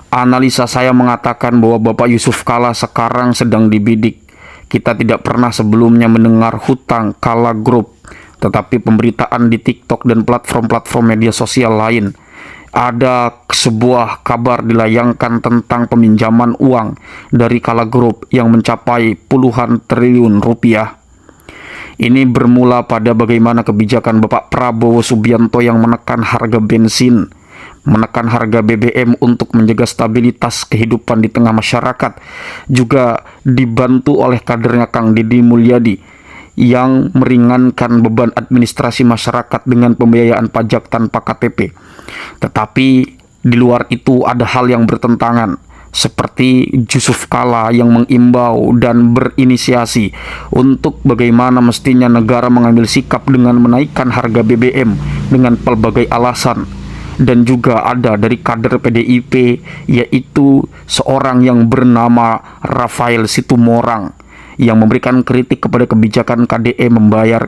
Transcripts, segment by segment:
Analisa saya mengatakan bahwa Bapak Yusuf Kalla sekarang sedang dibidik. Kita tidak pernah sebelumnya mendengar hutang Kalla Group, tetapi pemberitaan di TikTok dan platform-platform media sosial lain ada sebuah kabar dilayangkan tentang peminjaman uang dari Kalla Group yang mencapai puluhan triliun rupiah. Ini bermula pada bagaimana kebijakan Bapak Prabowo Subianto yang menekan harga bensin, menekan harga BBM untuk menjaga stabilitas kehidupan di tengah masyarakat, juga dibantu oleh kadernya Kang Deddy Mulyadi yang meringankan beban administrasi masyarakat dengan pembiayaan pajak tanpa KTP. Tetapi di luar itu ada hal yang bertentangan, seperti Yusuf Kalla yang mengimbau dan berinisiasi untuk bagaimana mestinya negara mengambil sikap dengan menaikkan harga BBM dengan pelbagai alasan. Dan juga ada dari kader PDIP, yaitu seorang yang bernama Rafael Situmorang yang memberikan kritik kepada kebijakan KDE membayar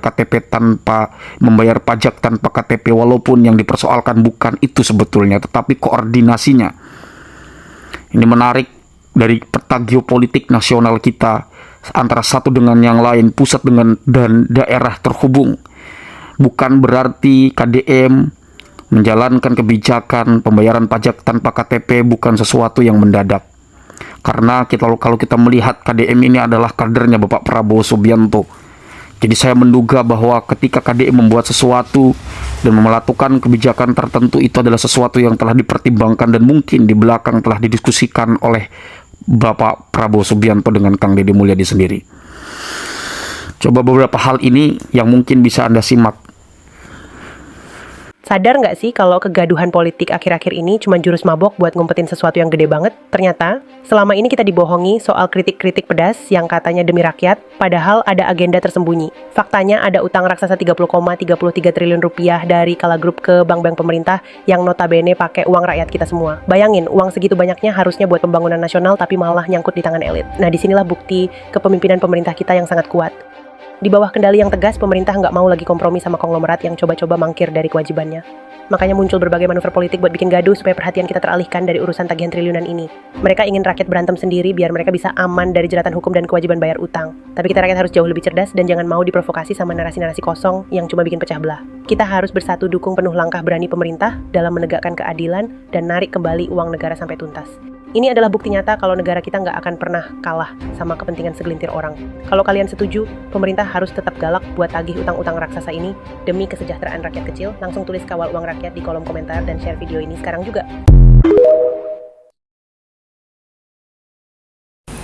pajak tanpa KTP, walaupun yang dipersoalkan bukan itu sebetulnya, tetapi koordinasinya. Ini menarik dari peta geopolitik nasional kita antara satu dengan yang lain, pusat dan daerah terhubung. Bukan berarti KDM menjalankan kebijakan pembayaran pajak tanpa KTP bukan sesuatu yang mendadak. Karena kalau kita melihat KDM ini adalah kadernya Bapak Prabowo Subianto. Jadi saya menduga bahwa ketika KDM membuat sesuatu dan melakukan kebijakan tertentu, itu adalah sesuatu yang telah dipertimbangkan dan mungkin di belakang telah didiskusikan oleh Bapak Prabowo Subianto dengan Kang Deddy Mulyadi sendiri. Coba beberapa hal ini yang mungkin bisa Anda simak. Sadar nggak sih kalau kegaduhan politik akhir-akhir ini cuma jurus mabok buat ngumpetin sesuatu yang gede banget? Ternyata, selama ini kita dibohongi soal kritik-kritik pedas yang katanya demi rakyat, padahal ada agenda tersembunyi. Faktanya ada utang raksasa 30,33 triliun rupiah dari Kalla Group ke bank-bank pemerintah yang notabene pakai uang rakyat kita semua. Bayangin, uang segitu banyaknya harusnya buat pembangunan nasional tapi malah nyangkut di tangan elit. Nah, disinilah bukti kepemimpinan pemerintah kita yang sangat kuat. Di bawah kendali yang tegas, pemerintah nggak mau lagi kompromi sama konglomerat yang coba-coba mangkir dari kewajibannya. Makanya muncul berbagai manuver politik buat bikin gaduh supaya perhatian kita teralihkan dari urusan tagihan triliunan ini. Mereka ingin rakyat berantem sendiri biar mereka bisa aman dari jeratan hukum dan kewajiban bayar utang. Tapi kita rakyat harus jauh lebih cerdas dan jangan mau diprovokasi sama narasi-narasi kosong yang cuma bikin pecah belah. Kita harus bersatu dukung penuh langkah berani pemerintah dalam menegakkan keadilan dan narik kembali uang negara sampai tuntas. Ini adalah bukti nyata kalau negara kita nggak akan pernah kalah sama kepentingan segelintir orang. Kalau kalian setuju, pemerintah harus tetap galak buat tagih utang-utang raksasa ini demi kesejahteraan rakyat kecil. Langsung tulis kawal uang rakyat di kolom komentar dan share video ini sekarang juga.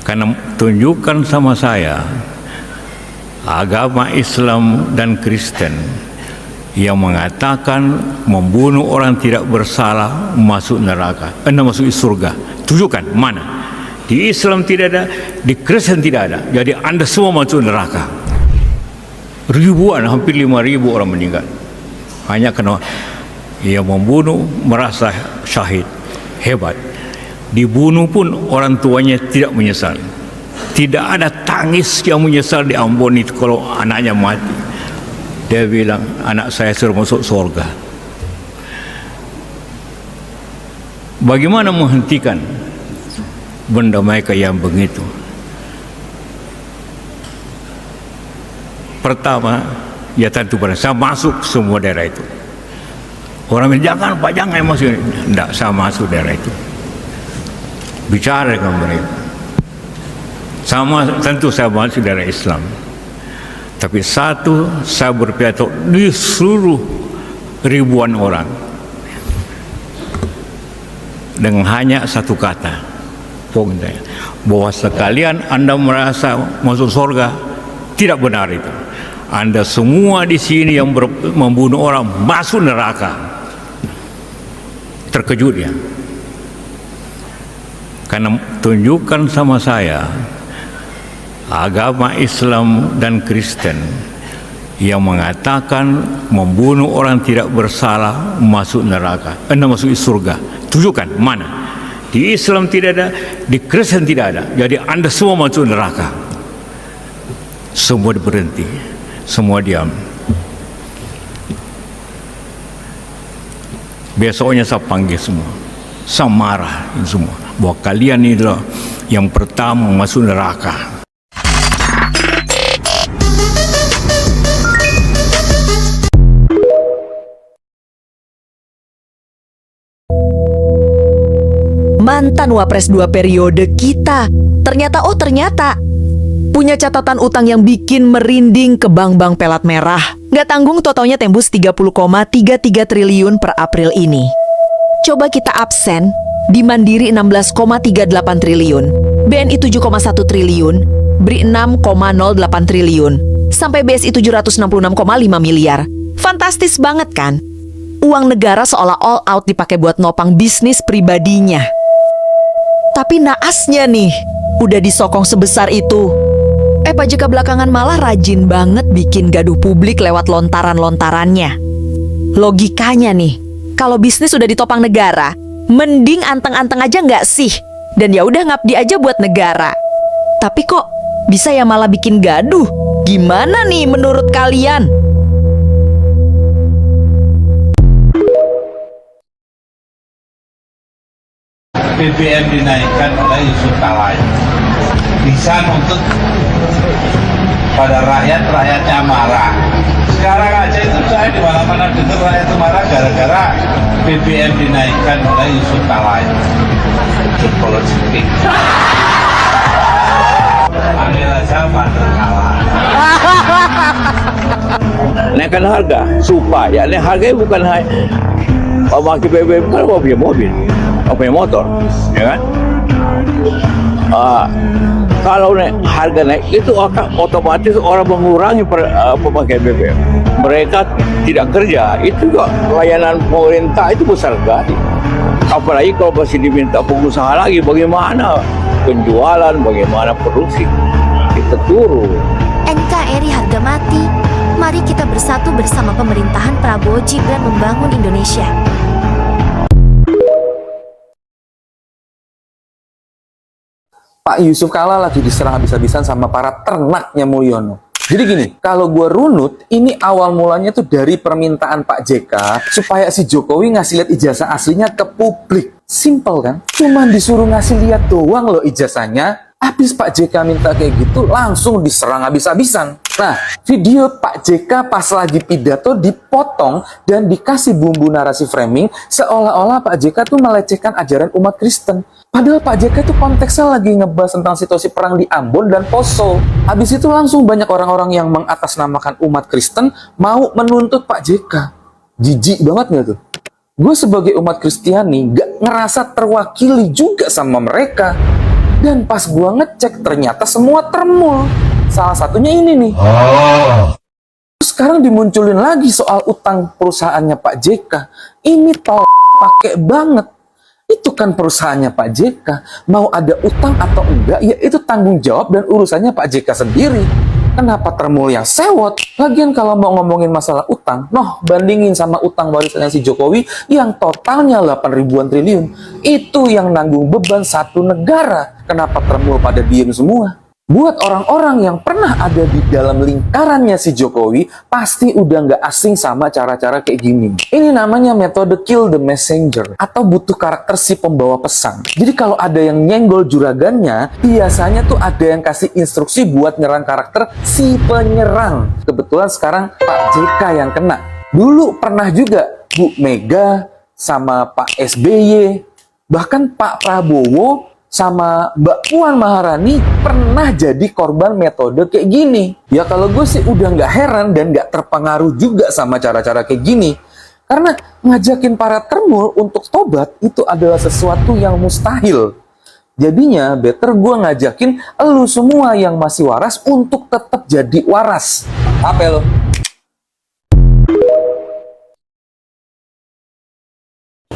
Karena tunjukkan sama saya agama Islam dan Kristen yang mengatakan membunuh orang tidak bersalah masuk neraka, masuk surga. Tunjukkan mana? Di Islam tidak ada, di Kristen tidak ada. Jadi Anda semua masuk neraka. Ribuan, hampir 5.000 orang meninggal. Hanya karena ia membunuh merasa syahid. Hebat. Dibunuh pun orang tuanya tidak menyesal. Tidak ada tangis yang menyesal di Ambon itu kalau anaknya mati. Dia bilang, anak saya sudah masuk surga. Bagaimana menghentikan benda mereka yang begitu? Pertama, ya tentu pada saya masuk semua daerah itu. Orang bilang, jangan Pak, jangan masuk. Tidak, saya masuk daerah itu. Bicara dengan mereka. Sama, tentu saya masuk daerah Islam. Tapi satu, saya berpidato di seluruh ribuan orang dengan hanya satu kata, bahwa sekalian Anda merasa masuk surga, tidak benar itu. Anda semua di sini yang membunuh orang masuk neraka. Terkejut ya, karena tunjukkan sama saya agama Islam dan Kristen yang mengatakan membunuh orang tidak bersalah masuk neraka, masuk surga. Tunjukkan mana? Di Islam tidak ada, di Kristen tidak ada. Jadi Anda semua masuk neraka. Semua berhenti, semua diam. Besoknya saya panggil semua, saya marah semua. bahwa kalian adalah yang pertama masuk neraka. Mantan Wapres 2 periode kita ternyata punya catatan utang yang bikin merinding ke bank-bank pelat merah. Nggak tanggung totalnya tembus 30,33 triliun per April ini. Coba kita absen di Mandiri 16,38 triliun, BNI 7,1 triliun, BRI 6,08 triliun, sampai BSI 766,5 miliar. Fantastis banget kan? Uang negara seolah all out dipakai buat nopang bisnis pribadinya. Tapi naasnya nih, udah disokong sebesar itu. Pak JK belakangan malah rajin banget bikin gaduh publik lewat lontaran-lontarannya. Logikanya nih, kalau bisnis udah ditopang negara, mending anteng-anteng aja nggak sih? Dan ya udah ngabdi aja buat negara. Tapi kok bisa ya malah bikin gaduh? Gimana nih menurut kalian? BBM dinaikkan oleh Yusuf Kala. Bisa nuntut pada rakyatnya marah. Sekarang aja itu saya di mana-mana dengar rakyat itu marah gara-gara BBM dinaikkan oleh Yusuf Kala. Politik. Ambil aja Pak Kala. Naikkan harga supaya harganya bukan hanya pakai BBM, kan mau punya mobil, mau punya motor, ya kan? Kalau harga naik itu akan otomatis orang mengurangi pemakaian BBM. Mereka tidak kerja, itu juga layanan pemerintah itu besar sekali. Apalagi kalau masih diminta pengusaha lagi, bagaimana penjualan, bagaimana produksi, kita turun. NKRI harga mati. Mari kita bersatu bersama pemerintahan Prabowo Gibran membangun Indonesia. Pak Yusuf Kala lagi diserang habis-habisan sama para ternaknya Mulyono. Jadi gini, kalau gue runut, ini awal mulanya tuh dari permintaan Pak JK supaya si Jokowi ngasih lihat ijazah aslinya ke publik. Simple kan? Cuman disuruh ngasih lihat doang loh ijazahnya. Habis Pak JK minta kayak gitu, langsung diserang habis-habisan. Nah, video Pak JK pas lagi pidato dipotong dan dikasih bumbu narasi framing seolah-olah Pak JK tuh melecehkan ajaran umat Kristen. Padahal Pak JK itu konteksnya lagi ngebahas tentang situasi perang di Ambon dan Poso. Habis itu langsung banyak orang-orang yang mengatasnamakan umat Kristen mau menuntut Pak JK. Jijik banget gak tuh? Gue sebagai umat Kristiani gak ngerasa terwakili juga sama mereka. Dan pas gue ngecek ternyata semua termul. Salah satunya ini nih. Sekarang dimunculin lagi soal utang perusahaannya Pak JK. Ini pakai banget. Itu kan perusahaannya Pak JK. Mau ada utang atau enggak, ya itu tanggung jawab dan urusannya Pak JK sendiri. Kenapa termul yang sewot? Lagian kalau mau ngomongin masalah utang, bandingin sama utang warisannya si Jokowi yang totalnya 8 ribuan triliun. Itu yang nanggung beban satu negara. Kenapa termul pada diem semua? Buat orang-orang yang pernah ada di dalam lingkarannya si Jokowi, pasti udah nggak asing sama cara-cara kayak gini. Ini namanya metode kill the messenger, atau butuh karakter si pembawa pesan. Jadi kalau ada yang nyenggol juragannya, biasanya tuh ada yang kasih instruksi buat nyerang karakter si penyerang. Kebetulan sekarang Pak JK yang kena. Dulu pernah juga Bu Mega sama Pak SBY, bahkan Pak Prabowo sama Mbak Puan Maharani pernah jadi korban metode kayak gini. Ya kalau gue sih udah nggak heran dan nggak terpengaruh juga sama cara-cara kayak gini. Karena ngajakin para termul untuk tobat itu adalah sesuatu yang mustahil. Jadinya better gue ngajakin elu semua yang masih waras untuk tetap jadi waras. Apa lo?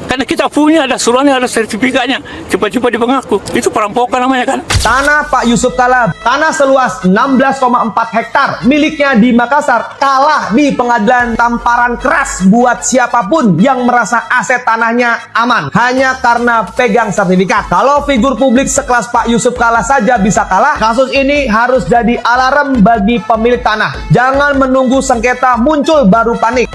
Karena kita punya, ada suratnya, ada sertifikatnya. Cepat-cepat dipengaku. Itu perampokan namanya kan. Tanah Pak Yusuf Kala, tanah seluas 16,4 hektar miliknya di Makassar, kalah di pengadilan tamparan keras buat siapapun yang merasa aset tanahnya aman hanya karena pegang sertifikat. Kalau figur publik sekelas Pak Yusuf Kala saja bisa kalah, kasus ini harus jadi alarm bagi pemilik tanah. Jangan menunggu sengketa muncul baru panik.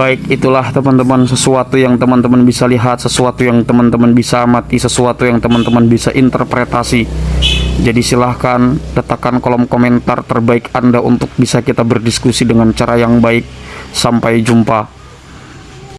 Baik, itulah teman-teman sesuatu yang teman-teman bisa lihat, sesuatu yang teman-teman bisa amati, sesuatu yang teman-teman bisa interpretasi. Jadi silahkan letakkan kolom komentar terbaik Anda untuk bisa kita berdiskusi dengan cara yang baik. Sampai jumpa.